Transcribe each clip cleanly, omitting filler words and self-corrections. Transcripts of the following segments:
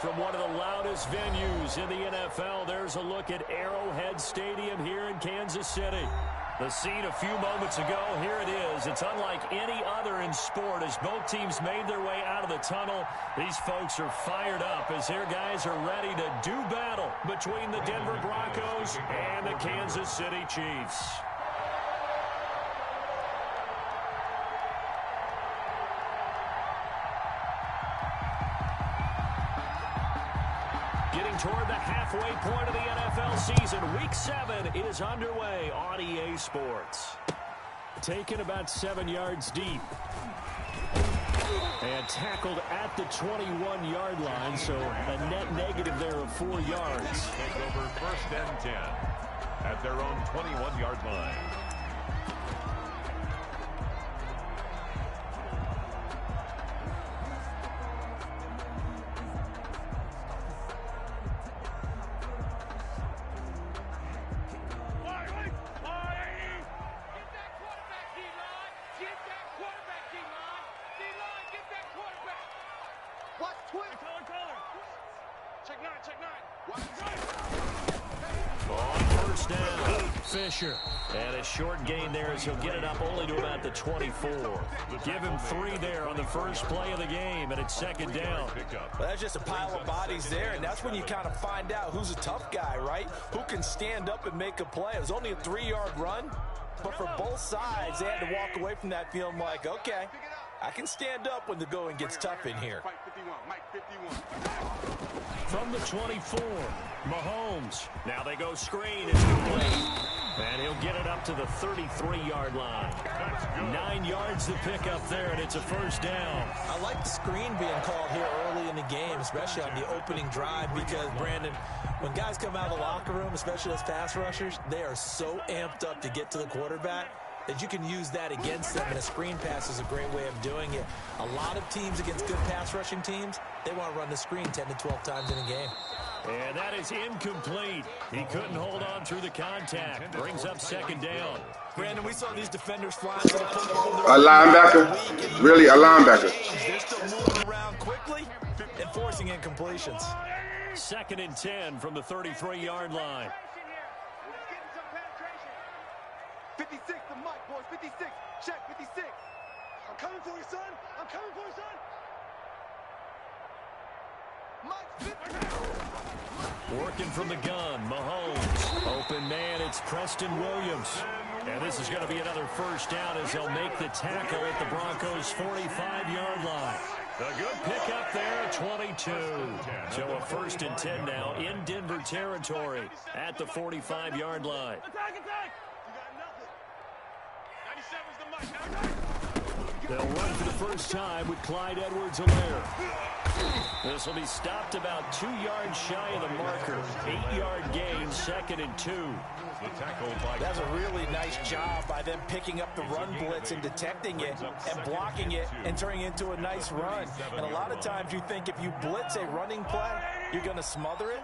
From one of the loudest venues in the NFL, there's a look at Arrowhead Stadium here in Kansas City. The scene a few moments ago, here it is. It's unlike any other in sport as both teams made their way out of the tunnel. These folks are fired up as their guys are ready to do battle between the Denver Broncos and the Kansas City Chiefs. Getting toward the halfway point of the NFL season, Week 7 is underway on EA Sports. Taken about 7 yards deep. And tackled at the 21-yard line, so a net negative there of 4 yards. Take over 1st and 10 at their own 21-yard line. And a short gain there as he'll get it up only to about the 24. Give him 3 there on the first play of the game, and it's 2nd down. Well, that's just a pile of bodies there, and that's when you kind of find out who's a tough guy, right? Who can stand up and make a play. It was only a 3-yard run, but for both sides, they had to walk away from that feeling like, okay, I can stand up when the going gets tough in here. From the 24, Mahomes. Now they go screen. It's complete. And he'll get it up to the 33-yard line. 9 yards to pick up there, and it's a 1st down. I like the screen being called here early in the game, especially on the opening drive, because, Brandon, when guys come out of the locker room, especially as pass rushers, they are so amped up to get to the quarterback that you can use that against them, and a screen pass is a great way of doing it. A lot of teams against good pass rushing teams, they want to run the screen 10 to 12 times in a game. And that is incomplete. He couldn't hold on through the contact. Brings up 2nd down. Brandon, we saw these defenders flying to the football. A linebacker? Really, a linebacker? They're still moving around quickly and forcing incompletions. 2nd and 10 from the 33-yard line. 56, the mic, boys. 56. Check, 56. I'm coming for you, son. I'm coming for you, son. Working from the gun, Mahomes. Open man, it's Preston Williams. And this is going to be another 1st down as they'll make the tackle at the Broncos' 45-yard line. A good pickup there, 22. So a 1st and 10 now in Denver territory at the 45-yard line. They'll run for the first time with Clyde Edwards-Helaire. This will be stopped about 2 yards shy of the marker. 8-yard gain, 2nd and 2. That's a really nice job by them picking up the run blitz and detecting it and blocking it and turning it into a nice run. And a lot of times you think if you blitz a running play, you're going to smother it.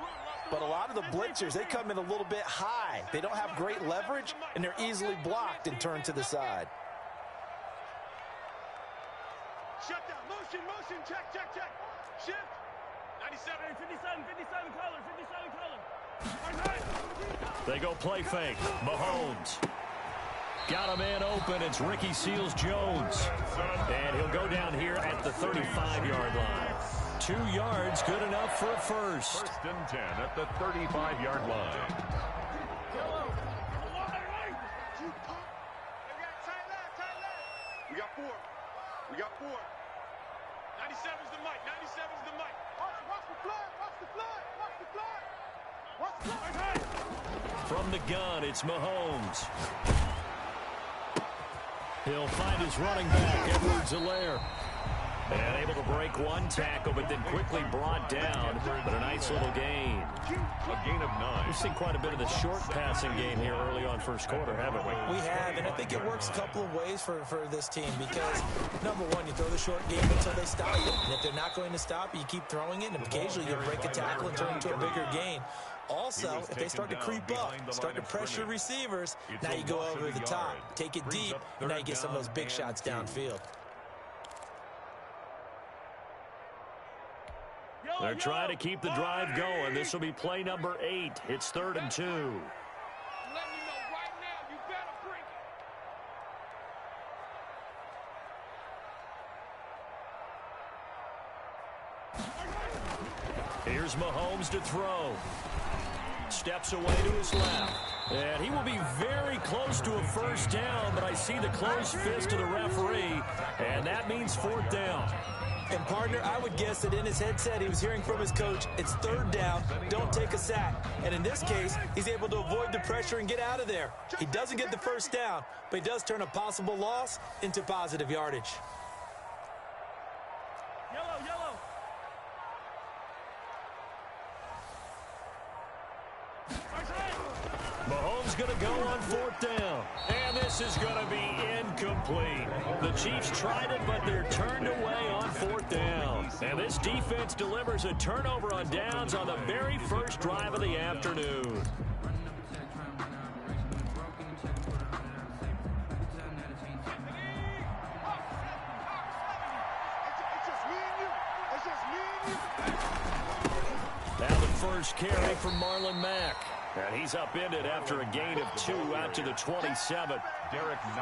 But a lot of the blitzers, they come in a little bit high. They don't have great leverage, and they're easily blocked and turned to the side. Shut down. Motion, motion. Check. Shift. 97, 57 color. They go play fake. Mahomes. Got a man open. It's Ricky Seals-Jones. And he'll go down here at the 35-yard line. 2 yards, good enough for a 1st. 1st and 10 at the 35-yard line. We got four. 97's the mic. 97's the mic. Watch the flood. Watch the flood. Watch the flood. Watch the flood. From the gun, it's Mahomes. He'll find his running back, Edwards-Helaire. And able to break one tackle, but then quickly brought down. But a nice little gain. A gain of 9. We've seen quite a bit of the short passing game here early on first quarter, haven't we? We have, and I think it works a couple of ways for this team because, number one, you throw the short game until they stop it. And if they're not going to stop, you keep throwing it, and occasionally you'll break a tackle and turn it into a bigger gain. Also, if they start to creep up, start to pressure receivers, now you go over the top, take it deep, and now you get some of those big shots downfield. They're trying to keep the drive going. This will be play number 8. It's 3rd and 2. I'm letting you know right now, you better bring it. Here's Mahomes to throw. Steps away to his left. And he will be very close to a first down, but I see the closed fist of the referee, and that means 4th down. And, partner, I would guess that in his headset he was hearing from his coach, it's 3rd down, don't take a sack. And in this case, he's able to avoid the pressure and get out of there. He doesn't get the first down, but he does turn a possible loss into positive yardage. Yellow, yellow. Mahomes going to go on 4th down. And this is going to be incomplete. The Chiefs tried it, but they're turned away on 4th down. And this defense delivers a turnover on downs on the very first drive of the afternoon. Now the first carry from Marlon Mack. And he's upended after a gain of 2 out to the 27.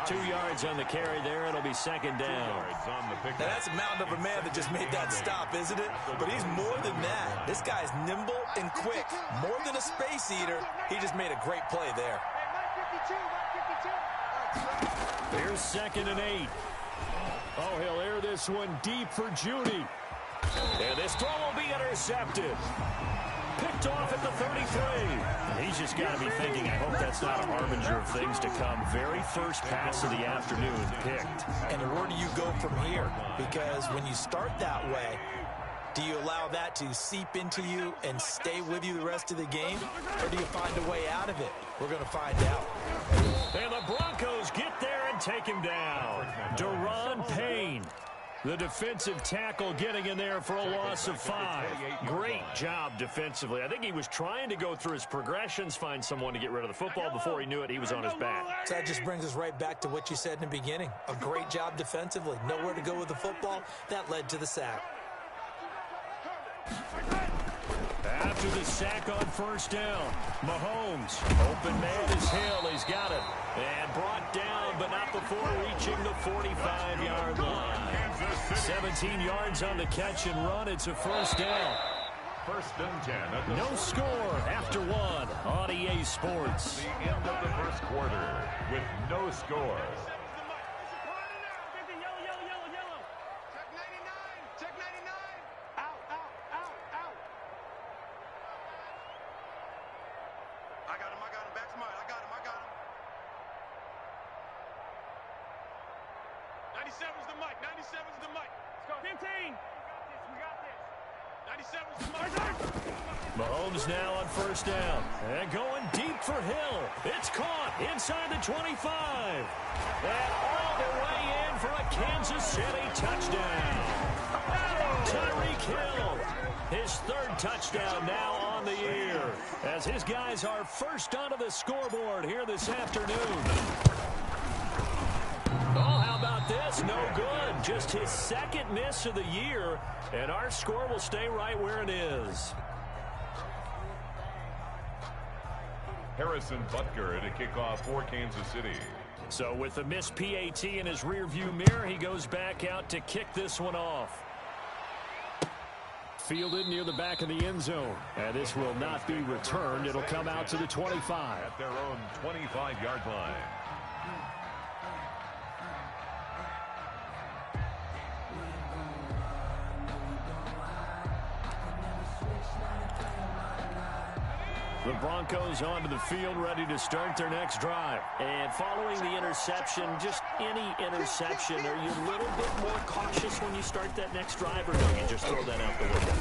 2 yards on the carry there. It'll be 2nd down. Now that's a mountain of a man that just made that stop, isn't it? But he's more than that. This guy's nimble and quick. More than a space eater. He just made a great play there. Here's 2nd and 8. Oh, he'll air this one deep for Judy. And this throw will be intercepted. Picked off at the 33. He's just got to be thinking, I hope that's not a harbinger of things to come. Very first pass of the afternoon picked. And where do you go from here? Because when you start that way, do you allow that to seep into you and stay with you the rest of the game? Or do you find a way out of it? We're going to find out. And the Broncos get there and take him down. Deron Payne, the defensive tackle, getting in there for a loss of 5. Great job defensively. I think he was trying to go through his progressions, find someone to get rid of the football. Before he knew it, he was on his back. So that just brings us right back to what you said in the beginning. A great job defensively. Nowhere to go with the football. That led to the sack. After the sack on first down, Mahomes, open man is Hill. He's got it. And brought down, but not before reaching the 45-yard line. 17 yards on the catch and run. It's a first down. 1st and 10. No score after 1 on EA Sports. The end of the first quarter with no score. Check 99. Out. I got him. Back smart. I got him. 97's the mic. 97's the mic. Let's go. 15. We got this. 97's the mic. Mahomes now on first down. And going deep for Hill. It's caught inside the 25. And all the way in for a Kansas City touchdown. Tyreek Hill, his 3rd touchdown now on the year, as his guys are first onto the scoreboard here this afternoon. Oh, how about this? No good. Just his 2nd miss of the year, and our score will stay right where it is. Harrison Butker to kick off for Kansas City. So with the missed PAT in his rearview mirror, he goes back out to kick this one off. Fielded near the back of the end zone. And this will not be returned. It'll come out to the 25. At their own 25-yard line. The Broncos onto the field, ready to start their next drive. And following the interception, just any interception, are you a little bit more cautious when you start that next drive, or do you just throw that out the window?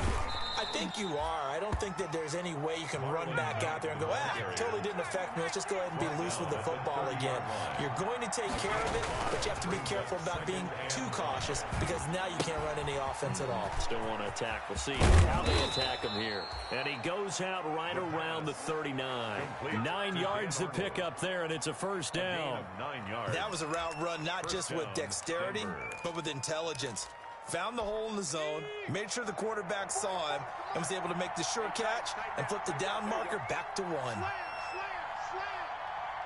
I think you are. I don't think that there's any way you can run back out there and go, totally didn't affect me. Let's just go ahead and be loose with the football again. You're going to take care of it, but you have to be careful about being too cautious, because now you can't run any offense at all. Still want to attack. We'll see how they attack him here. And he goes out right around the 39. 9 yards to pick up there, and it's a first down. 9 yards. That was a route run, not just with dexterity, but with intelligence. found the hole in the zone, made sure the quarterback saw him, and was able to make the sure catch and flip the down marker back to 1. Slam.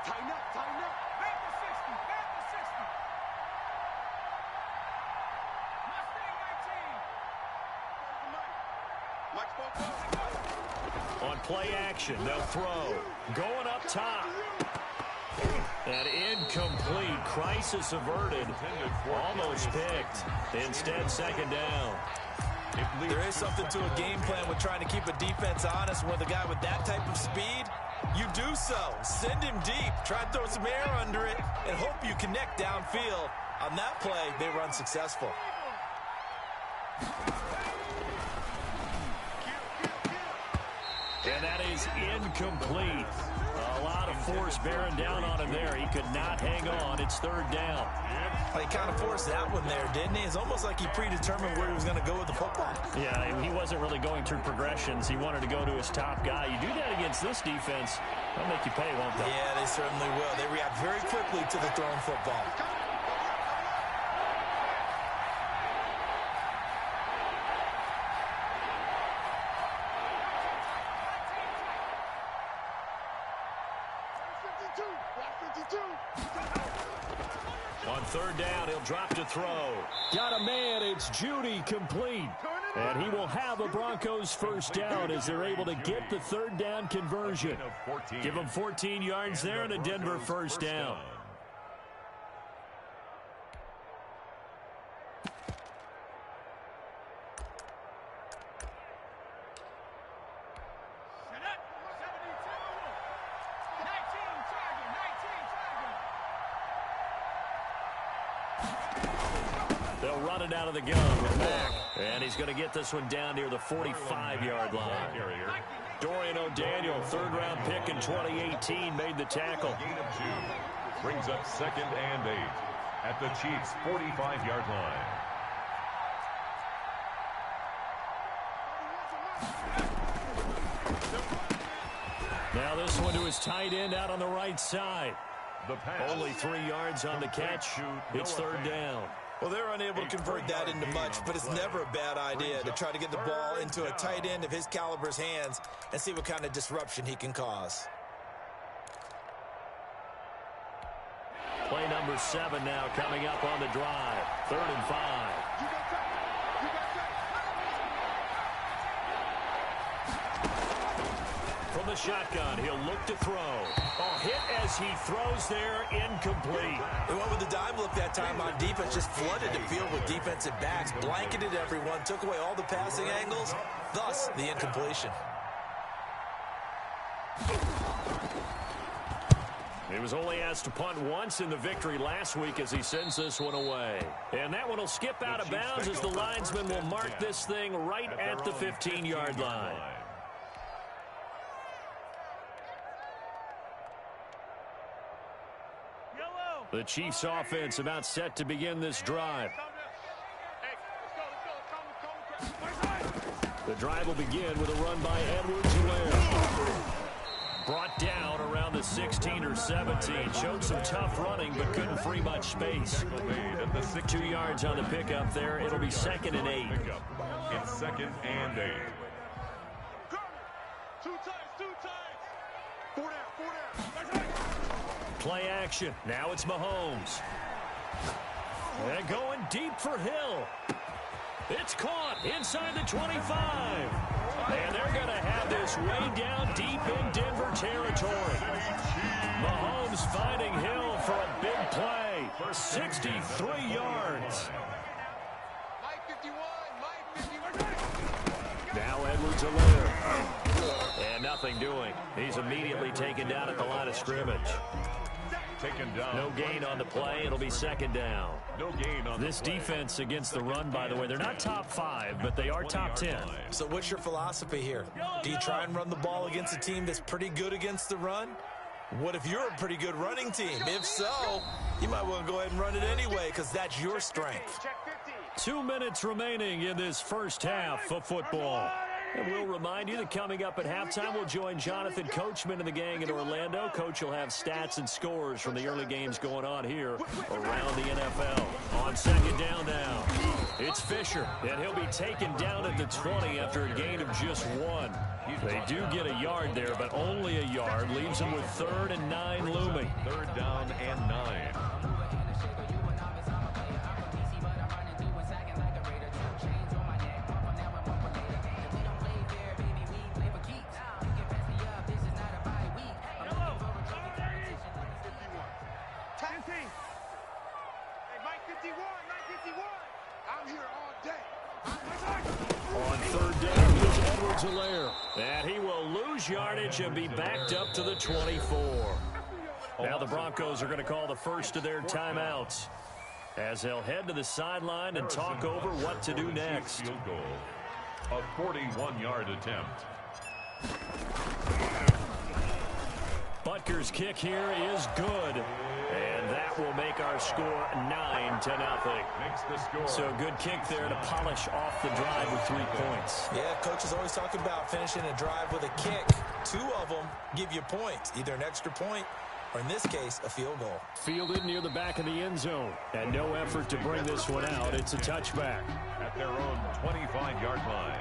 Tighten up. Back to 60. Mustang 19. On play action, they'll throw. Going up top. And incomplete. Crisis averted. Almost picked. Instead, second down. There is something to a game plan with trying to keep a defense honest. With a guy with that type of speed, you do so. Send him deep. Try to throw some air under it and hope you connect downfield. On that play, they were unsuccessful. And that is incomplete. A lot of force bearing down on him there. He could not hang on. It's third down. Well, he kind of forced that one there, didn't he? It's almost like he predetermined where he was going to go with the football. Yeah, he wasn't really going through progressions. He wanted to go to his top guy. You do that against this defense, they'll make you pay, won't they? Yeah, they certainly will. They react very quickly to the thrown football. On third down, he'll drop to throw. Got a man, it's Judy, complete. And he will have a Broncos first down as they're able to get the third down conversion. Give them 14 yards there and a Denver first down. They'll run it out of the gun with Mack. And he's going to get this one down near the 45-yard line. Dorian O'Daniel, third-round pick in 2018, made the tackle. Gain of 2. Brings up 2nd and 8 at the Chiefs' 45-yard line. Now this one to his tight end out on the right side. Only 3 yards on the catch. It's third down. Well, they're unable to convert that into much, but it's never a bad idea to try to get the ball into a tight end of his caliber's hands and see what kind of disruption he can cause. Play number 7 now coming up on the drive. 3rd and 5. From the shotgun, he'll look to throw. Oh, hit as he throws there, incomplete. They went with the dime look that time on defense, just flooded the field with defensive backs, blanketed everyone, took away all the passing angles, thus the incompletion. He was only asked to punt once in the victory last week as he sends this one away. And that one will skip out of bounds as the linesman will mark this thing right at the 15-yard line. The Chiefs offense about set to begin this drive. The drive will begin with a run by Edwards-Helaire. Brought down around the 16 or 17. Showed some tough running, but couldn't free much space. 2 yards on the pickup there. It'll be 2nd and 8. It's 2nd and 8. Two times. 4 down. Play action. Now it's Mahomes. And going deep for Hill. It's caught inside the 25. And they're going to have this way down deep in Denver territory. Mahomes finding Hill for a big play for 63 yards. Now Edwards-Helaire. And nothing doing. He's immediately taken down at the line of scrimmage. Taken down. No gain on the play. It'll be 2nd down. No gain on this defense against the run, by the way, they're not top 5, but they are top 10. So what's your philosophy here? Do you try and run the ball against a team that's pretty good against the run? What if you're a pretty good running team? If so, you might want to go ahead and run it anyway because that's your strength. 2 minutes remaining in this first half of football. And we'll remind you that coming up at halftime, we'll join Jonathan Coachman and the gang in Orlando. Coach will have stats and scores from the early games going on here around the NFL. On second down now, it's Fisher, and he'll be taken down at the 20 after a gain of just 1. They do get a yard there, but only a yard. Leaves them with 3rd and 9 looming. 3rd down and 9. And he will lose yardage and be backed up to the 24. Now the Broncos are going to call the first of their timeouts as they'll head to the sideline and talk over what to do next. Field goal, a 41-yard attempt. Butker's kick here is good. And that will make our score 9-0. Makes the score. So good kick there to polish off the drive with 3 points. Yeah, coach is always talking about finishing a drive with a kick. 2 of them give you points, either an extra point or, in this case, a field goal. Fielded near the back of the end zone. And no effort to bring this one out. It's a touchback. At their own 25-yard line.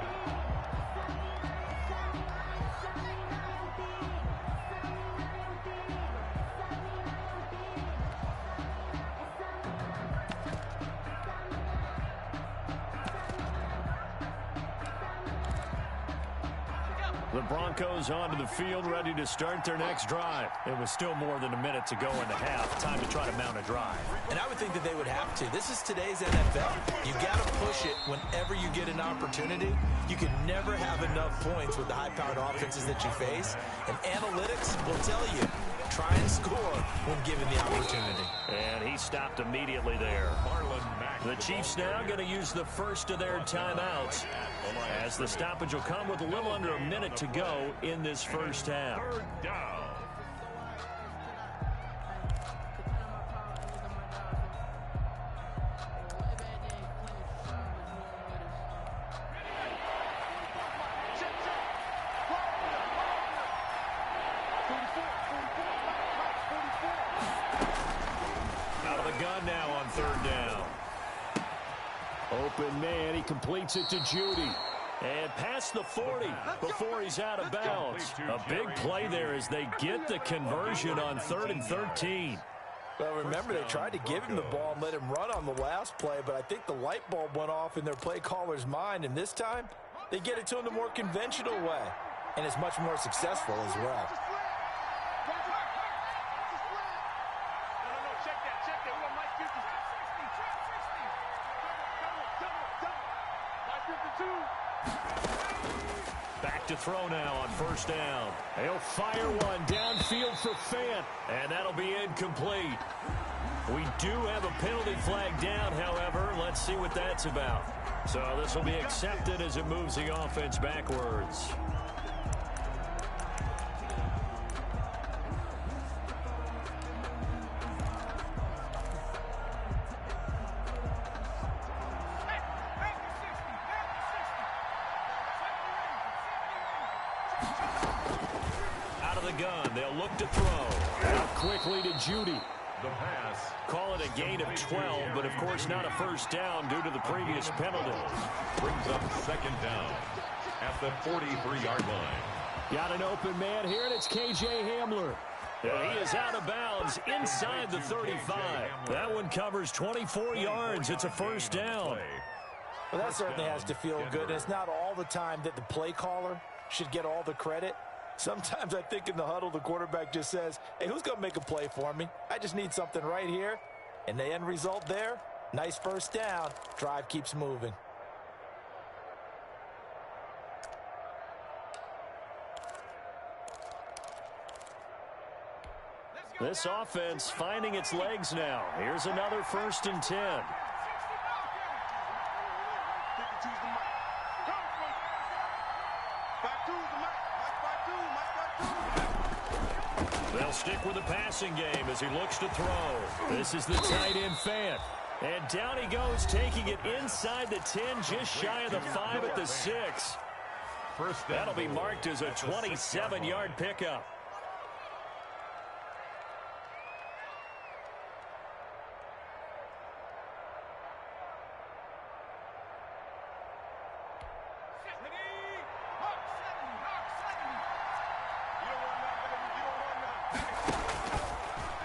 The Broncos onto the field, ready to start their next drive. It was still more than a minute to go in the half. Time to try to mount a drive. And I would think that they would have to. This is today's NFL. You got to push it whenever you get an opportunity. You can never have enough points with the high-powered offenses that you face. And analytics will tell you, try and score when given the opportunity. And he stopped immediately there. The Chiefs now going to use the first of their timeouts, as the stoppage will come with a little under a minute to go in this first half. 3rd down. Out of the gun now on 3rd down. Open man, he completes it to Judy. And past the 40 before he's out of bounds. A big play there as they get the conversion on 3rd and 13. Well, remember, they tried to give him the ball and let him run on the last play, but I think the light bulb went off in their play caller's mind, and this time they get it to him the more conventional way, and it's much more successful as well. Back to throw now on 1st down. He'll fire one downfield for Fant, and that'll be incomplete. We do have a penalty flag down, however. Let's see what that's about. So this will be accepted as it moves the offense backwards. Out of the gun, they'll look to throw. Out quickly to Judy. The pass. Call it a gain of 12, but of course not a first down due to the previous penalty. Brings up 2nd down at the 43-yard line. Got an open man here, and it's K.J. Hamler. And he is out of bounds inside the 35. That one covers 24 yards. It's a first down. Well, that certainly has to feel good. It's not all the time that the play caller should get all the credit. Sometimes I think in the huddle, the quarterback just says, hey, who's going to make a play for me? I just need something right here. And the end result there, nice first down. Drive keeps moving. This offense finding its legs now. Here's another 1st and 10. They'll stick with the passing game as he looks to throw. This is the tight end Fant. And down he goes, taking it inside the 10, just shy of the 5 at the 6. That'll be marked as a 27-yard pickup.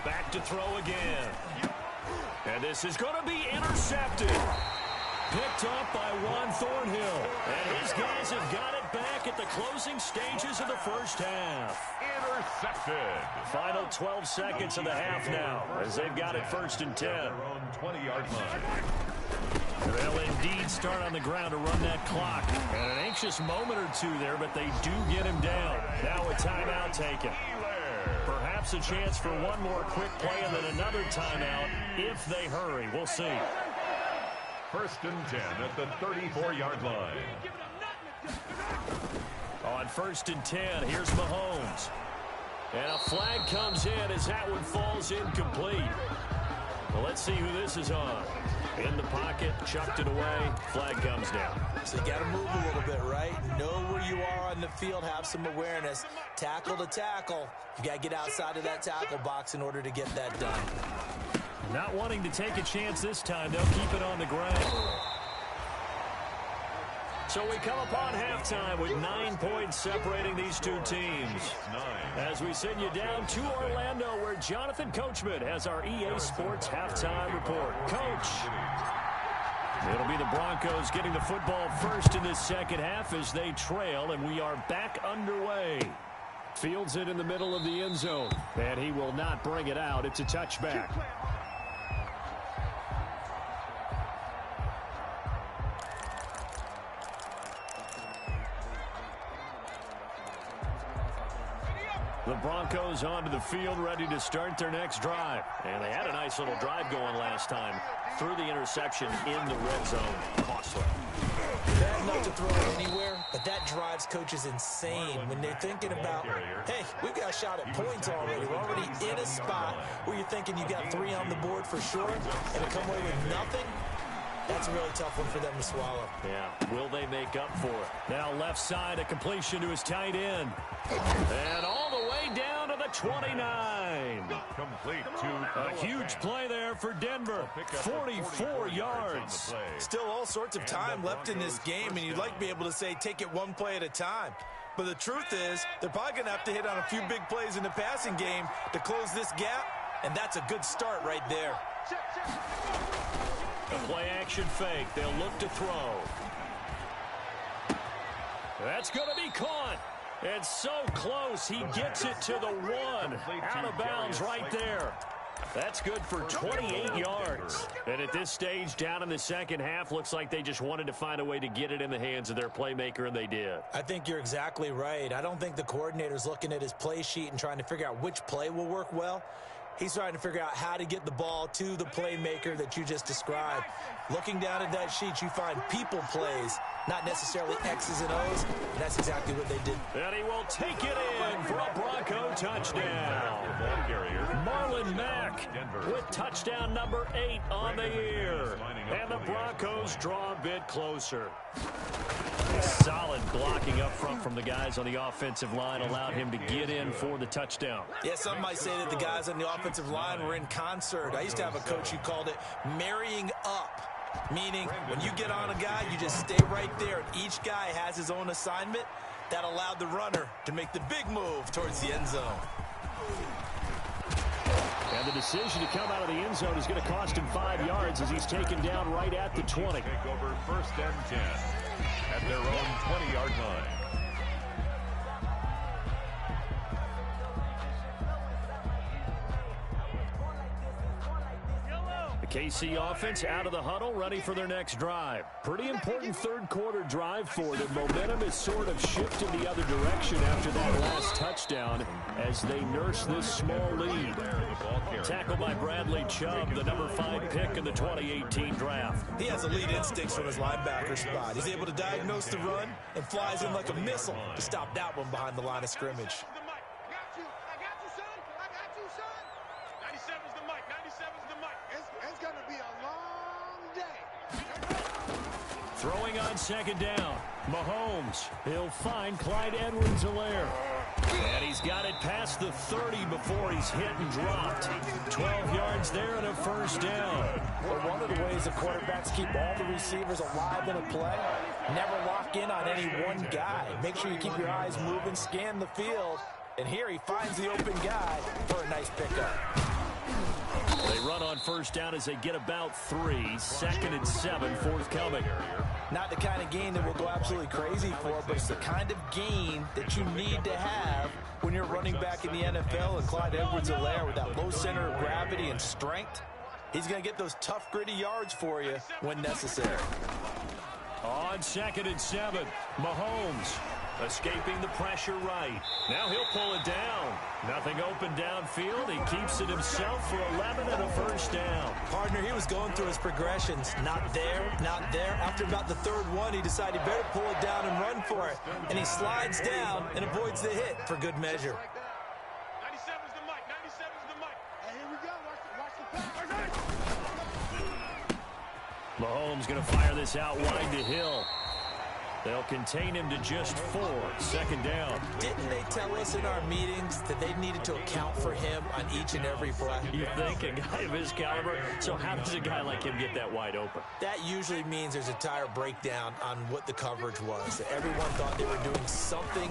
Back to throw again. And this is going to be intercepted. Picked up by Juan Thornhill. And his guys have got it back at the closing stages of the first half. Intercepted. Final 12 seconds of the half now as they've got it 1st and 10. Their own 20-yard line. They'll indeed start on the ground to run that clock. And an anxious moment or two there, but they do get him down. Now a timeout taken. Perhaps a chance for one more quick play and then another timeout if they hurry. We'll see. 1st and 10 at the 34-yard line. On 1st and 10, here's Mahomes. And a flag comes in as that one falls incomplete. Well, let's see who this is on. In the pocket, chucked it away, flag comes down. So you got to move a little bit, right? Know where you are on the field, have some awareness. Tackle to tackle. You got to get outside of that tackle box in order to get that done. Not wanting to take a chance this time, they'll keep it on the ground. So we come upon halftime with 9 points separating these two teams. As we send you down to Orlando, where Jonathan Coachman has our EA Sports halftime report. Coach. It'll be the Broncos getting the football first in this second half as they trail, and we are back underway. Fields it in the middle of the end zone, and he will not bring it out. It's a touchback. The Broncos onto the field, ready to start their next drive. And they had a nice little drive going last time. Through the interception in the red zone. Costly. Bad enough to throw it anywhere, but that drives coaches insane when they're thinking about, hey, we've got a shot at points already. We're already in a spot where you're thinking you got 3 on the board for sure, and to come away with nothing, that's a really tough one for them to swallow. Yeah, will they make up for it? Now left side, a completion to his tight end. And all the way down to the 29. Complete to A huge play there for Denver. 44 yards. Still all sorts of time left in this game, and you'd like to be able to say take it one play at a time. But the truth is, they're probably going to have to hit on a few big plays in the passing game to close this gap, and that's a good start right there. A play-action fake. They'll look to throw. That's going to be caught. It's so close. He gets it to the 1. Out of bounds right there. That's good for 28 yards. And at this stage, down in the second half, looks like they just wanted to find a way to get it in the hands of their playmaker, and they did. I think you're exactly right. I don't think the coordinator's looking at his play sheet and trying to figure out which play will work well. He's trying to figure out how to get the ball to the playmaker that you just described. Looking down at that sheet, you find people plays, not necessarily X's and O's, and that's exactly what they did. And he will take it in for a Bronco touchdown. Marlon Mack with touchdown number 8 on the year. And the Broncos draw a bit closer. Solid blocking up front from the guys on the offensive line allowed him to get in for the touchdown. Yeah, some might say that the guys on the offensive line were in concert. I used to have a coach who called it marrying up, meaning when you get on a guy, you just stay right there. Each guy has his own assignment. That allowed the runner to make the big move towards the end zone. And the decision to come out of the end zone is going to cost him 5 yards as he's taken down right at the 20. Take over 1st and 10 at their own 20-yard line. The KC offense out of the huddle, ready for their next drive. Pretty important third quarter drive for them. Momentum is sort of shifted the other direction after that last touchdown as they nurse this small lead. Tackled by Bradley Chubb, the number 5 pick in the 2018 draft. He has elite instincts from his linebacker spot. He's able to diagnose the run and flies in like a missile to stop that one behind the line of scrimmage. Throwing on second down. Mahomes. He'll find Clyde Edwards-Helaire. And he's got it past the 30 before he's hit and dropped. 12 yards there and a first down. Well, one of the ways the quarterbacks keep all the receivers alive in a play, never lock in on any one guy. Make sure you keep your eyes moving, scan the field. And here he finds the open guy for a nice pickup. They run on first down as they get about 3. 2nd and 7 forthcoming. Not the kind of gain that we'll go absolutely crazy for, but it's the kind of gain that you need to have when you're running back in the NFL. And Clyde Edwards-Helaire with that low center of gravity and strength, he's going to get those tough, gritty yards for you when necessary. On 2nd and 7, Mahomes escaping the pressure right. Now he'll pull it down. Nothing open downfield. He keeps it himself for 11 and a first down. Partner, he was going through his progressions. Not there, not there. After about the 3rd one, he decided he better pull it down and run for it. And he slides down and avoids the hit for good measure. 97's the mic. 97's the mic. Hey, here we go. Watch the pass. Mahomes going to fire this out wide to Hill. They'll contain him to just 4. 2nd down. Didn't they tell us in our meetings that they needed to account for him on each and every play? You think a guy of his caliber? So how does a guy like him get that wide open? That usually means there's a tire breakdown on what the coverage was. Everyone thought they were doing something,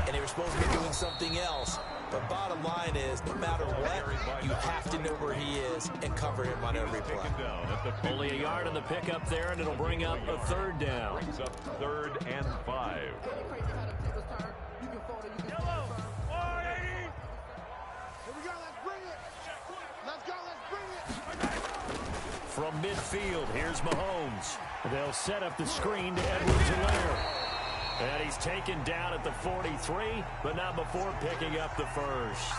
and they were supposed to be doing something else. But bottom line is, no matter what, you have to know where he is and cover him on every play. Only a yard on the pickup there, and it'll bring up a 3rd down. Brings up 3rd and 5. Yellow. 480. Here we go. Let's bring it. Let's go. Let's bring it. From midfield, here's Mahomes. They'll set up the screen to Edwards-Helaire. And he's taken down at the 43, but not before picking up the first.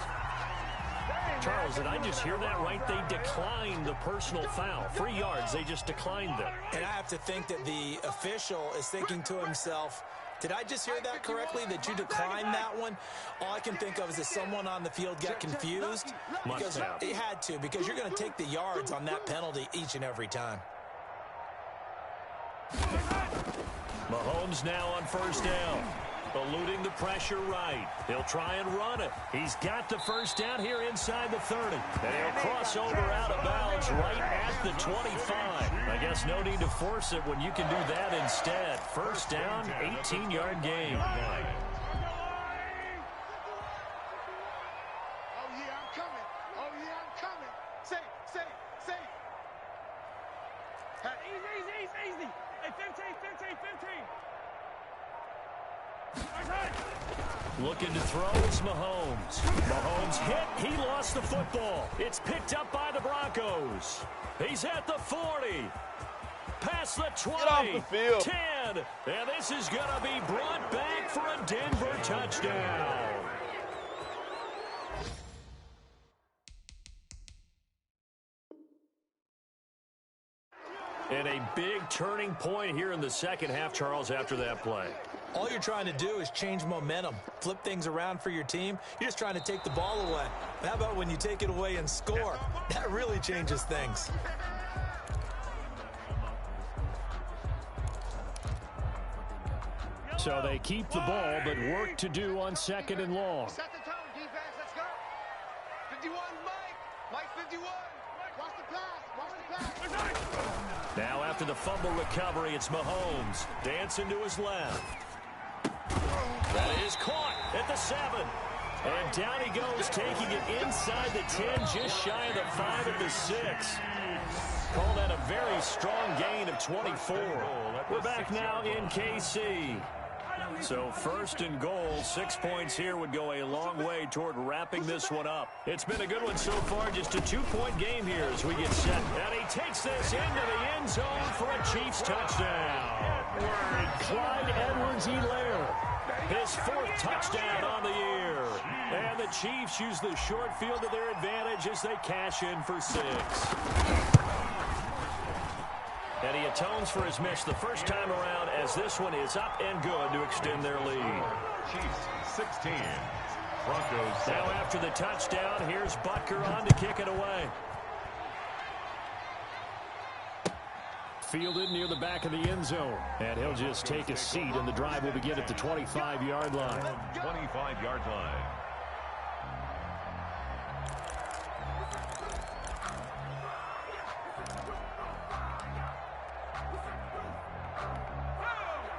Charles, did I just hear that right? They declined the personal foul. 3 yards, they just declined them. And I have to think that the official is thinking to himself, did I just hear that correctly, that you declined that one? All I can think of is that someone on the field got confused. Because he had to, because you're going to take the yards on that penalty each and every time. Mahomes now on first down. Eluding the pressure right. He'll try and run it. He's got the first down here inside the 30. And he'll cross over out of bounds right at the 25. I guess no need to force it when you can do that instead. First down, 18-yard gain. Oh, yeah, I'm coming. Oh, yeah, I'm coming. Say. Hey. Easy. Hey, 15. Looking to throw is Mahomes. Mahomes hit. He lost the football. It's picked up by the Broncos. He's at the 40. Past the 20. Get off the field. 10. And this is going to be brought back for a Denver touchdown. And a big turning point here in the second half, Charles, after that play. All you're trying to do is change momentum, flip things around for your team. You're just trying to take the ball away. How about when you take it away and score? That really changes things. So they keep the ball, but work to do on 2nd and long. Set the tone, defense. Let's go. 51, Mike 51. Watch the pass. Now after the fumble recovery, it's Mahomes. Dancing to his left. That is caught at the 7. And down he goes, taking it inside the 10, just shy of the 5 at the 6. Call that a very strong gain of 24. We're back now in KC. So 1st and goal, 6 points here would go a long way toward wrapping this one up. It's been a good one so far, just a 2-point game here as we get set. And he takes this into the end zone for a Chiefs touchdown. Clyde Edwards-Helaire, his 4th touchdown on the year. And the Chiefs use the short field to their advantage as they cash in for 6. And he atones for his miss the first time around as this one is up and good to extend their lead. Chiefs 16. Broncos 7. Now after the touchdown, here's Butker on to kick it away. Fielded near the back of the end zone. And he'll just take a seat, and the drive will begin at the 25-yard line. 25-yard line.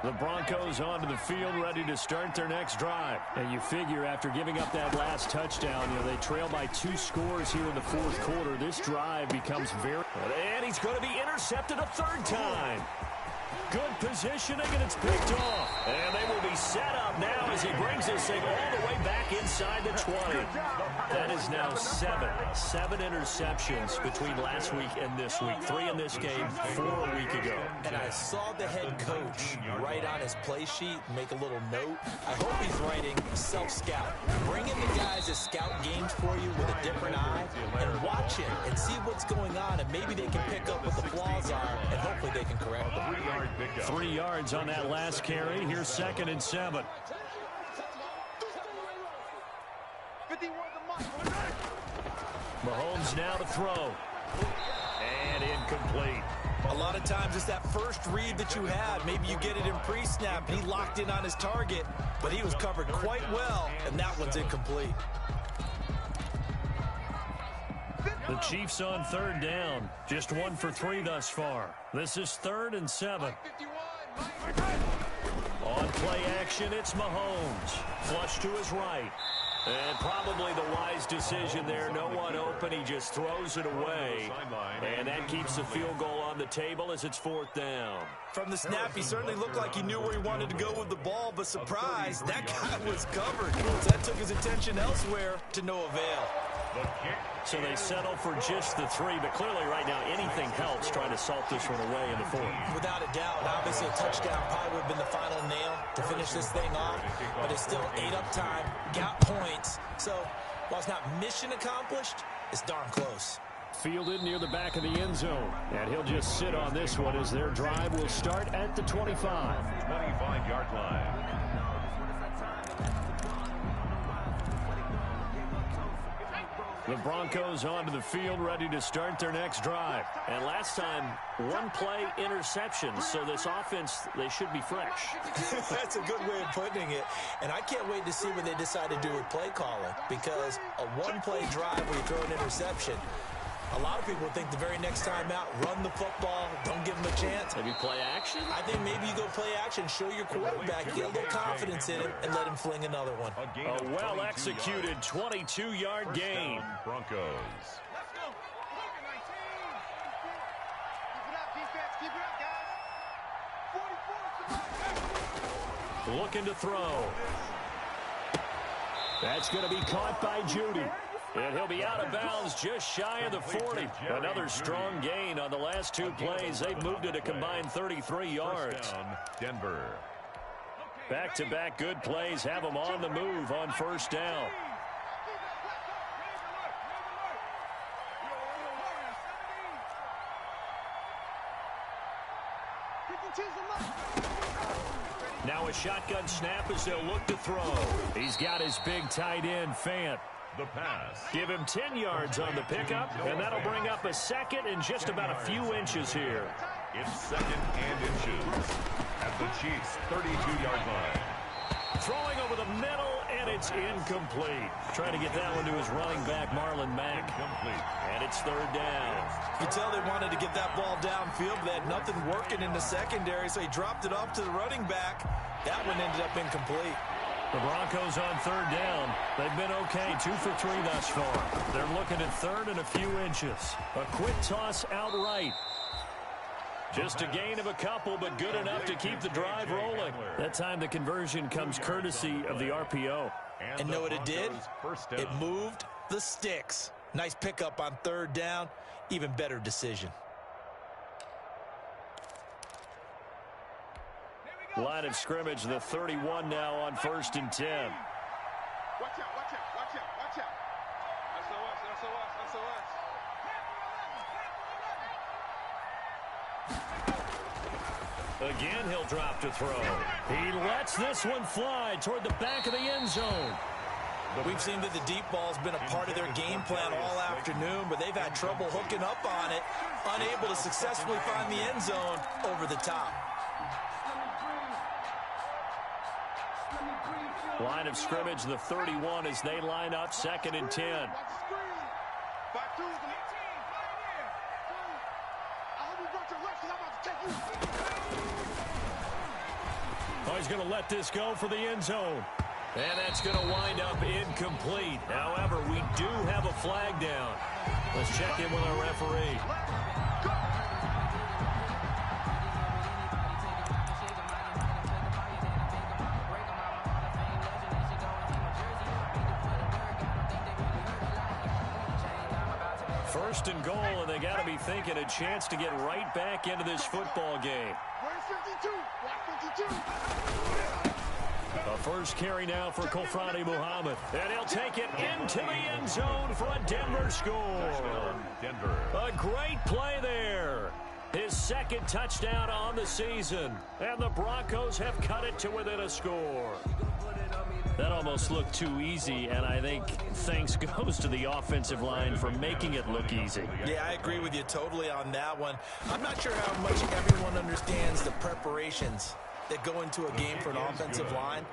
The Broncos onto the field, ready to start their next drive. And you figure after giving up that last touchdown, they trail by 2 scores here in the fourth quarter. This drive becomes very... And he's going to be intercepted a third time. Good positioning, and it's picked off. And they will be set up now as he brings this thing all the way back inside the 20. That is now 7 interceptions between last week and this week. 3 in this game, 4 a week ago. And I saw the head coach write on his play sheet, make a little note. I hope he's writing self-scout. Bring in the guys that scout games for you with a different eye and watch it and see what's going on, and maybe they can pick up what the flaws are, and hopefully they can correct them. 3 yards on that last carry. Here's 2nd and 7. Mahomes now to throw. And incomplete. A lot of times it's that first read that you had. Maybe you get it in pre-snap, and he locked in on his target, but he was covered quite well, and that one's incomplete. The Chiefs on 3rd down. Just 1 for 3 thus far. This is 3rd and 7. On play action, it's Mahomes. Flush to his right. And probably the wise decision there. No one open. He just throws it away. And that keeps the field goal on the table as it's 4th down. From the snap, he certainly looked like he knew where he wanted to go with the ball, but surprise, that guy was covered. So that took his attention elsewhere to no avail. So they settle for just the 3, but clearly right now anything helps trying to salt this one away in the 4th. Without a doubt, obviously a touchdown probably would have been the final nail to finish this thing off, but it's still 8 up time, got points. So while it's not mission accomplished, it's darn close. Fielded near the back of the end zone, and he'll just sit on this one as their drive will start at the 25. 25-yard line. The Broncos onto the field, ready to start their next drive. And last time, 1 play interception, so this offense, they should be fresh. That's a good way of putting it. And I can't wait to see what they decide to do with play calling, because a 1-play drive where you throw an interception, a lot of people think the very next time out, run the football, don't give them a chance. Maybe play action? I think maybe you go play action, show your quarterback, get a little confidence in him, and let him fling another one. A well-executed 22-yard gain. Broncos. Let's go. Keep it up, defense. Keep it up, guys. 44. Looking to throw. That's going to be caught by Judy. And he'll be out of bounds just shy of the 40. Another strong gain on the last 2 plays. They've moved it a combined 33 yards. Denver. Back-to-back good plays have them on the move on 1st down. Now a shotgun snap as they'll look to throw. He's got his big tight end, Fant. The pass. Give him 10 yards on the pickup, and that'll bring up a 2nd and just about a few inches here. It's 2nd and inches at the Chiefs' 32-yard line. Throwing over the middle, and it's incomplete. Trying to get that one to his running back, Marlon Mack. Complete. And it's 3rd down. You can tell they wanted to get that ball downfield, but they had nothing working in the secondary, so he dropped it off to the running back. That one ended up incomplete. The Broncos on 3rd down. They've been okay, 2 for 3 thus far. They're looking at 3rd and a few inches. A quick toss outright. Just a gain of a couple, but good enough to keep the drive rolling. That time the conversion comes courtesy of the RPO. And know what it did? It moved the sticks. Nice pickup on 3rd down. Even better decision. Line of scrimmage, the 31 now on 1st and 10. Watch out, watch out, watch out, watch out. SOS. Again, he'll drop to throw. He lets this one fly toward the back of the end zone. We've seen that the deep ball's been a part of their game plan all afternoon, but they've had trouble hooking up on it, unable to successfully find the end zone over the top. Line of scrimmage, the 31, as they line up 2nd and 10. Oh, he's going to let this go for the end zone. And that's going to wind up incomplete. However, we do have a flag down. Let's check in with our referee. First and goal, and they got to be thinking a chance to get right back into this football game. A first carry now for Kofrani Muhammad. And he'll take it into the end zone for a Denver score. A great play there. His 2nd touchdown on the season. And the Broncos have cut it to within a score. That almost looked too easy, and I think thanks goes to the offensive line for making it look easy. Yeah, I agree with you totally on that one. I'm not sure how much everyone understands the preparations that go into a game for an offensive line,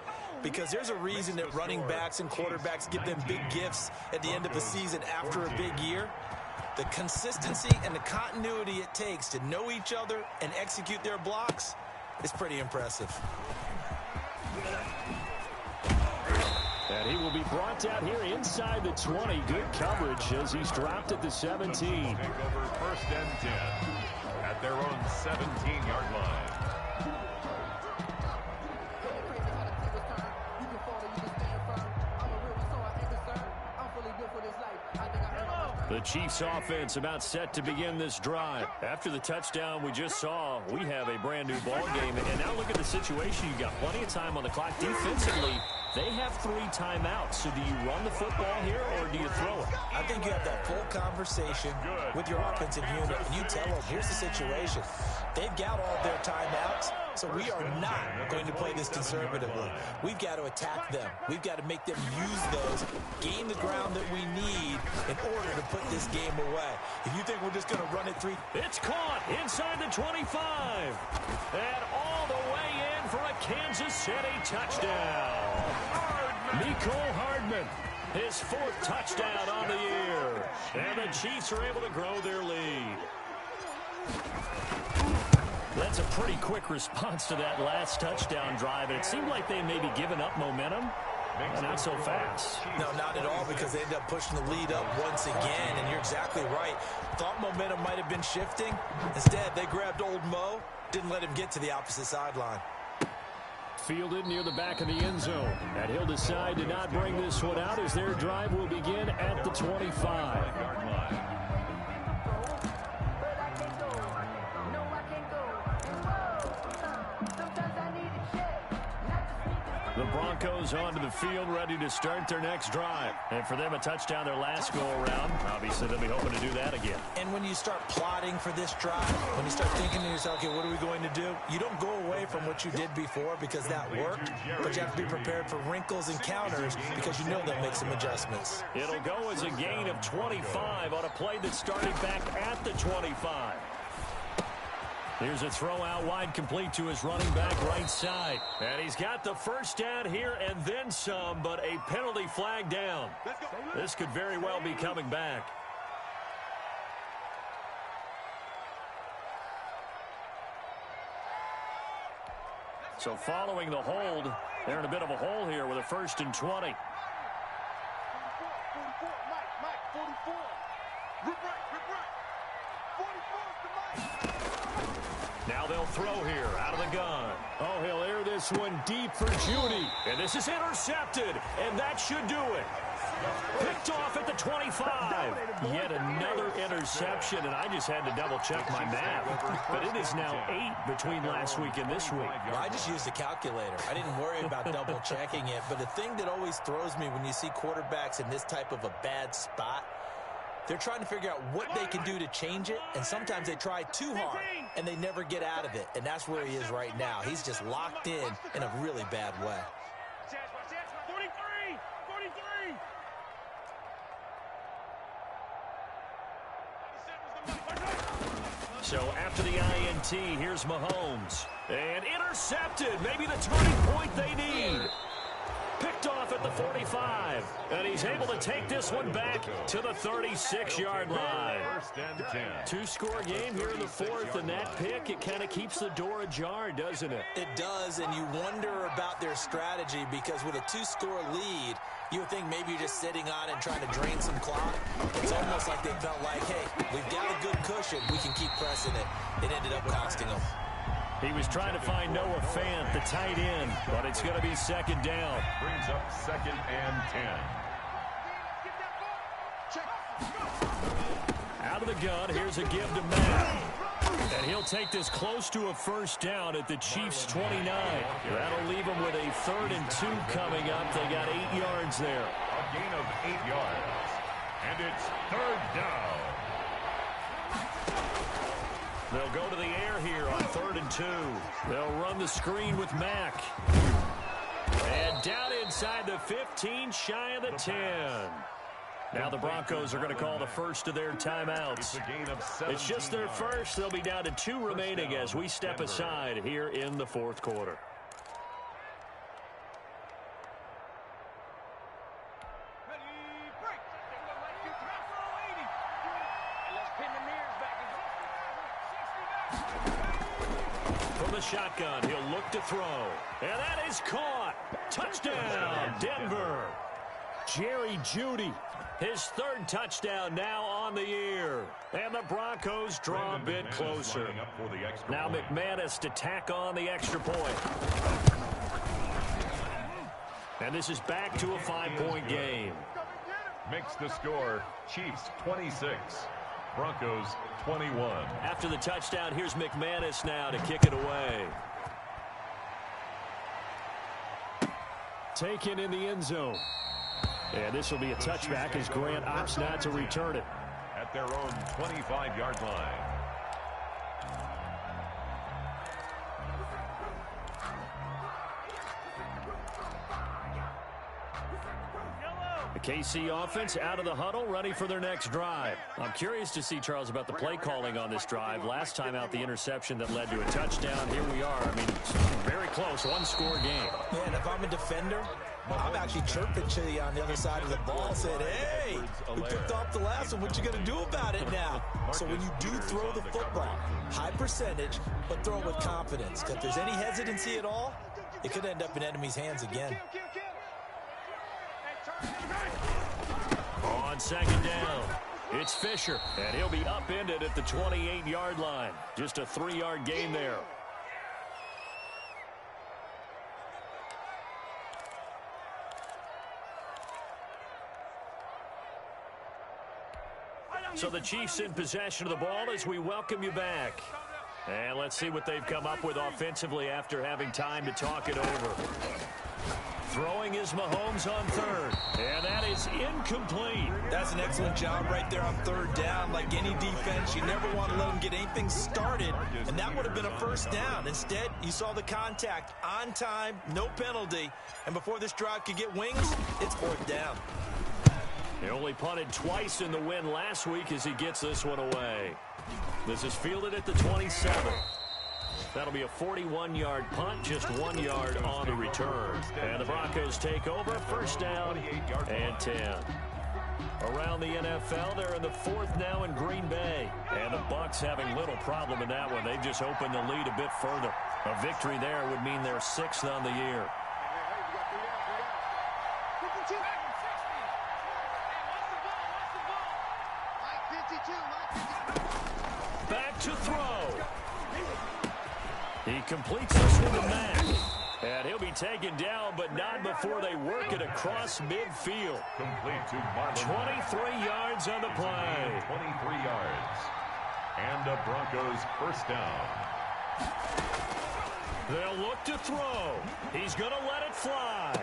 because there's a reason that running backs and quarterbacks give them big gifts at the end of the season after a big year. The consistency and the continuity it takes to know each other and execute their blocks is pretty impressive. And he will be brought down here inside the 20. Good coverage as he's dropped at the 17. Take over 1st and 10 at their own 17-yard line. The Chiefs offense about set to begin this drive. After the touchdown we just saw, we have a brand new ball game. And now look at the situation. You've got plenty of time on the clock. Defensively, they have 3 timeouts. So do you run the football here or do you throw it? I think you have that full conversation with your offensive unit, and you tell them, here's the situation. They've got all their timeouts, so we are not going to play this conservatively. We've got to attack them. We've got to make them use those, gain the ground that we need in order to put this game away. If you think we're just going to run it 3... It's caught inside the 25. And all the way in for a Kansas City touchdown. Mecole Hardman, his 4th touchdown on the year. And the Chiefs are able to grow their lead. That's a pretty quick response to that last touchdown drive. And it seemed like they may be giving up momentum. Not so fast. No, not at all, because they ended up pushing the lead up once again. And you're exactly right. Thought momentum might have been shifting. Instead, they grabbed old Mo, didn't let him get to the opposite sideline. Fielded near the back of the end zone. And he'll decide to not bring this one out as their drive will begin at the 25-yard line. The Broncos onto the field, ready to start their next drive. And for them, a touchdown their last go-around. Obviously, they'll be hoping to do that again. And when you start plotting for this drive, when you start thinking to yourself, okay, what are we going to do? You don't go away from what you did before because that worked, but you have to be prepared for wrinkles and counters because you know they'll make some adjustments. It'll go as a gain of 25 on a play that started back at the 25. Here's a throw out wide, complete to his running back right side. And he's got the first down here and then some, but a penalty flag down. This could very well be coming back. So following the hold, they're in a bit of a hole here with a 1st and 20. 44, Mike, 44. Rip right. 44 is the Mike. Now they'll throw here out of the gun. Oh, he'll air this one deep for Judy. And this is intercepted, and that should do it. Picked off at the 25. Yet another interception, and I just had to double-check my math. But it is now 8 between last week and this week. Well, I just used a calculator. I didn't worry about double-checking it. But the thing that always throws me when you see quarterbacks in this type of a bad spot, they're trying to figure out what they can do to change it, and sometimes they try too hard, and they never get out of it. And that's where he is right now. He's just locked in a really bad way. 43. So after the INT, here's Mahomes. And intercepted. Maybe the turning point they need. Picked off at the 45. And he's able to take this one back to the 36-yard line. First and 10. Two-score game here in the fourth, and that pick, it kind of keeps the door ajar, doesn't it? It does, and you wonder about their strategy because with a two-score lead, you would think maybe you're just sitting on it and trying to drain some clock. It's almost like they felt like, hey, we've got a good cushion. We can keep pressing it. It ended up costing them. He was trying to find Noah Fant, the tight end, but it's going to be second down. Brings up second and 10. Out of the gun, here's a give to Matt. And he'll take this close to a first down at the Chiefs' 29. That'll leave them with a 3rd and 2 coming up. They got 8 yards there. A gain of 8 yards. And it's 3rd down. They'll go to the air here on 3rd and 2. They'll run the screen with Mack. And down inside the 15, shy of the 10. Now the Broncos are going to call the first of their timeouts. It's just their first. They'll be down to 2 remaining as we step aside here in the fourth quarter. From the shotgun, he'll look to throw. And that is caught. Touchdown, Denver. Jerry Jeudy, his 3rd touchdown now on the year. And the Broncos draw a bit closer. Now McManus to tack on the extra point. And this is back to a 5-point game. Makes the score Chiefs 26, Broncos 21. After the touchdown, here's McManus now to kick it away. Taken in the end zone. And this will be a touchback as Grant opts not to return it. At their own 25-yard line. The KC offense out of the huddle, ready for their next drive. I'm curious to see, Charles, about the play calling on this drive. Last time out, the interception that led to a touchdown. Here we are. I mean, very close, 1-score game. Man, if I'm a defender, I'm actually chirping to you on the other side of the ball, saying, hey, we picked off the last one. What you going to do about it now? So when you do throw the football, high percentage, but throw it with confidence. Because if there's any hesitancy at all, it could end up in enemy's hands again. On second down, it's Fisher, and he'll be upended at the 28-yard line. Just a 3-yard gain there. So the Chiefs in possession of the ball as we welcome you back. And let's see what they've come up with offensively after having time to talk it over. Throwing is Mahomes on 3rd. And that is incomplete. That's an excellent job right there on 3rd down. Like any defense, you never want to let them get anything started. And that would have been a first down. Instead, you saw the contact on time, no penalty. And before this drive could get wings, it's 4th down. He only punted twice in the win last week as he gets this one away. This is fielded at the 27. That'll be a 41-yard punt, just 1 yard on the return. And the Broncos take over, first down and 10. Around the NFL, they're in the 4th now in Green Bay. And the Bucs having little problem in that one. They've just opened the lead a bit further. A victory there would mean they're 6th on the year. Back to throw. He completes this one to Mack. And he'll be taken down, but not before they work it across midfield. Complete to Marlon. 23 yards on the play. 23 yards. And the Broncos first down. They'll look to throw. He's going to let it fly.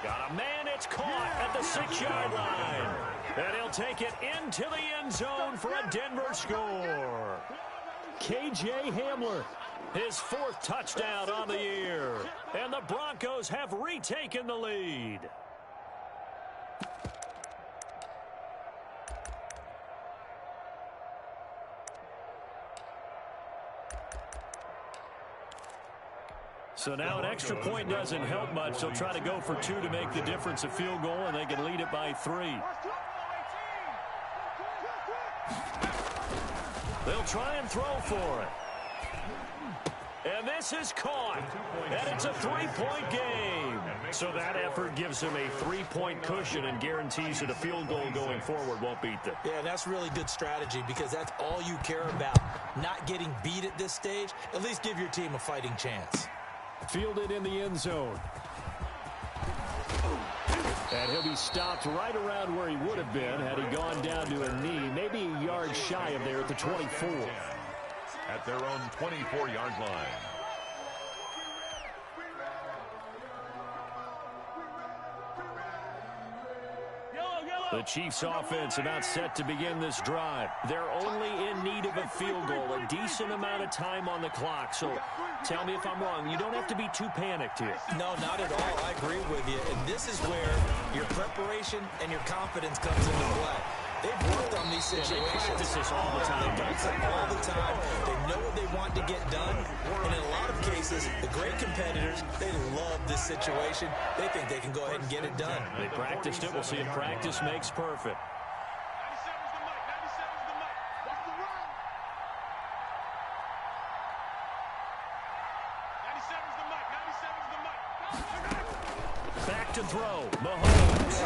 Got a man, it's caught at the 6-yard line. And he'll take it into the end zone for a Denver score. K.J. Hamler, his 4th touchdown on the year. And the Broncos have retaken the lead. So now an extra point doesn't help much. They'll try to go for 2 to make the difference a field goal, and they can lead it by 3. They'll try and throw for it. And this is caught. And it's a 3-point game. So that effort gives them a 3-point cushion and guarantees that a field goal going forward won't beat them. Yeah, that's really good strategy because that's all you care about. Not getting beat at this stage. At least give your team a fighting chance. Fielded in the end zone. And he'll be stopped right around where he would have been had he gone down to a knee, maybe a yard shy of there at the 24. At their own 24-yard line. The Chiefs offense about set to begin this drive. They're only in need of a field goal, a decent amount of time on the clock. So tell me if I'm wrong. You don't have to be too panicked here. No, not at all. I agree with you. And this is where your preparation and your confidence comes into play. They've worked on these situations. They practice this all the time. All the time. They know what they want to get done. And in a lot of cases, the great competitors, they love this situation. They think they can go ahead and get it done. They practiced it. We'll see if practice makes perfect. 97's the mic. 97's the mic. Watch the run. 97's the mic. 97's the mic. Back to throw. Mahomes.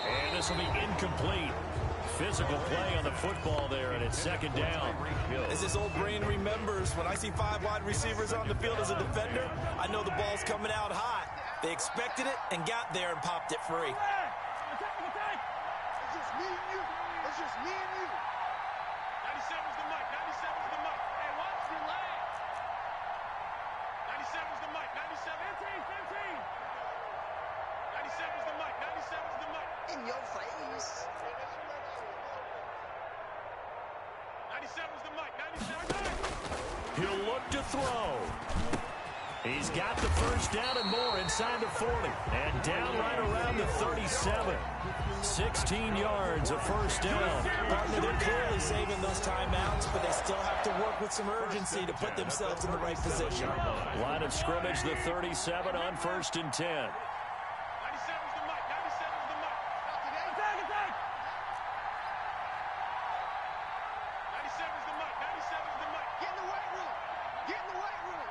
And this will be incomplete. Physical play on the football there, and it's second down. As this old brain remembers, when I see 5 wide receivers on the field as a defender, I know the ball's coming out hot. They expected it and got there and popped it free. It's just me and you. It's just me and you. 97's the mic. 97's the mic. Hey, watch your leg. 97's the mic. 97. 15. 97's the mic. 97's the mic. In your face. 97's the mic. 97's the mic. He'll look to throw. He's got the first down and more inside the 40. And down right around the 37. 16 yards, a first down. Partner, they're clearly saving those timeouts, but they still have to work with some urgency to put themselves in the right position. Line of scrimmage, the 37 on 1st and 10. 97's the mic. 97's the mic. Attack. 97's the mic. 97's the mic. Get in the weight room. Get in the weight room.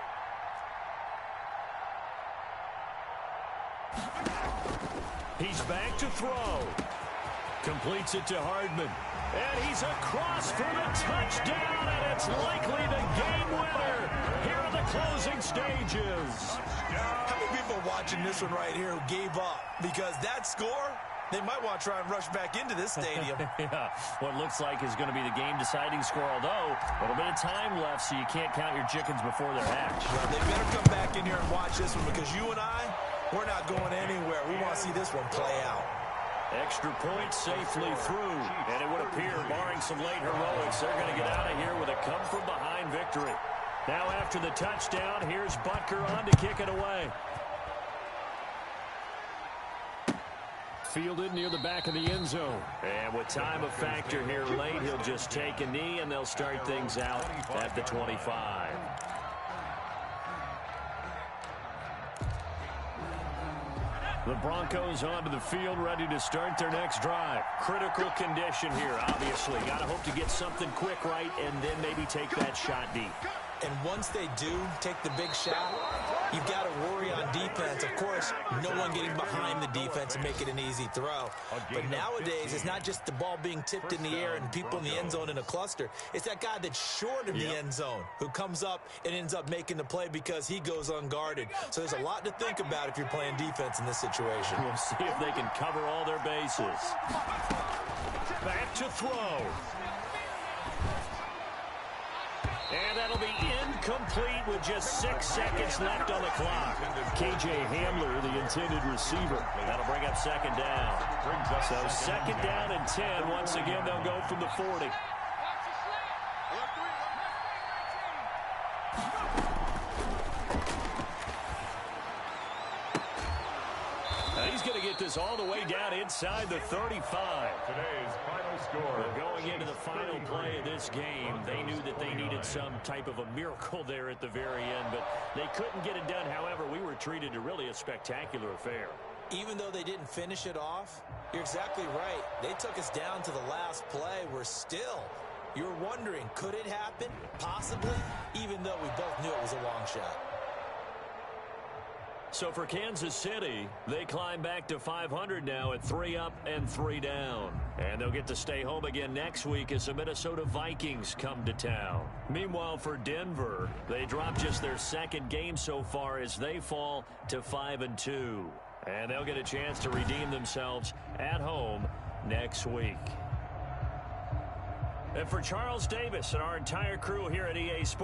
He's back to throw. Completes it to Hardman. And he's across for the touchdown, and it's likely the game winner here in the closing stages. How many people watching this one right here who gave up? Because that score, they might want to try and rush back into this stadium. Yeah, what looks like is going to be the game-deciding score, although a little bit of time left, so you can't count your chickens before they're hatched. Well, they better come back in here and watch this one, because you and I, we're not going anywhere. We want to see this one play out. Extra point safely through, and it would appear, barring some late heroics, they're going to get out of here with a come-from-behind victory. Now after the touchdown, here's Butker on to kick it away. Fielded near the back of the end zone. And with time a factor here late, he'll just take a knee, and they'll start things out at the 25. The Broncos onto the field, ready to start their next drive. Critical condition here, obviously. Got to hope to get something quick right and then maybe take that shot deep. And once they do take the big shot, you've got to worry on defense. Of course, no one getting behind the defense and make it an easy throw. But nowadays, it's not just the ball being tipped in the air and people in the end zone in a cluster. It's that guy that's short of the end zone who comes up and ends up making the play because he goes unguarded. So there's a lot to think about if you're playing defense in this situation. We'll see if they can cover all their bases. Back to throw. And that'll be incomplete with just 6 seconds left on the clock. K.J. Hamler, the intended receiver. That'll bring up second down. So second down and 10. Once again, they'll go from the 40. He's going to get kept us all the way down inside the 35. Today's final score. Going into the final play of this game, they knew that they needed some type of a miracle there at the very end, but they couldn't get it done. However, we were treated to really a spectacular affair. Even though they didn't finish it off, you're exactly right. They took us down to the last play. You're wondering, could it happen? Possibly, even though we both knew it was a long shot. So for Kansas City, they climb back to 500 now at 3 up and 3 down. And they'll get to stay home again next week as the Minnesota Vikings come to town. Meanwhile, for Denver, they drop just their second game so far as they fall to 5-2. And they'll get a chance to redeem themselves at home next week. And for Charles Davis and our entire crew here at EA Sports,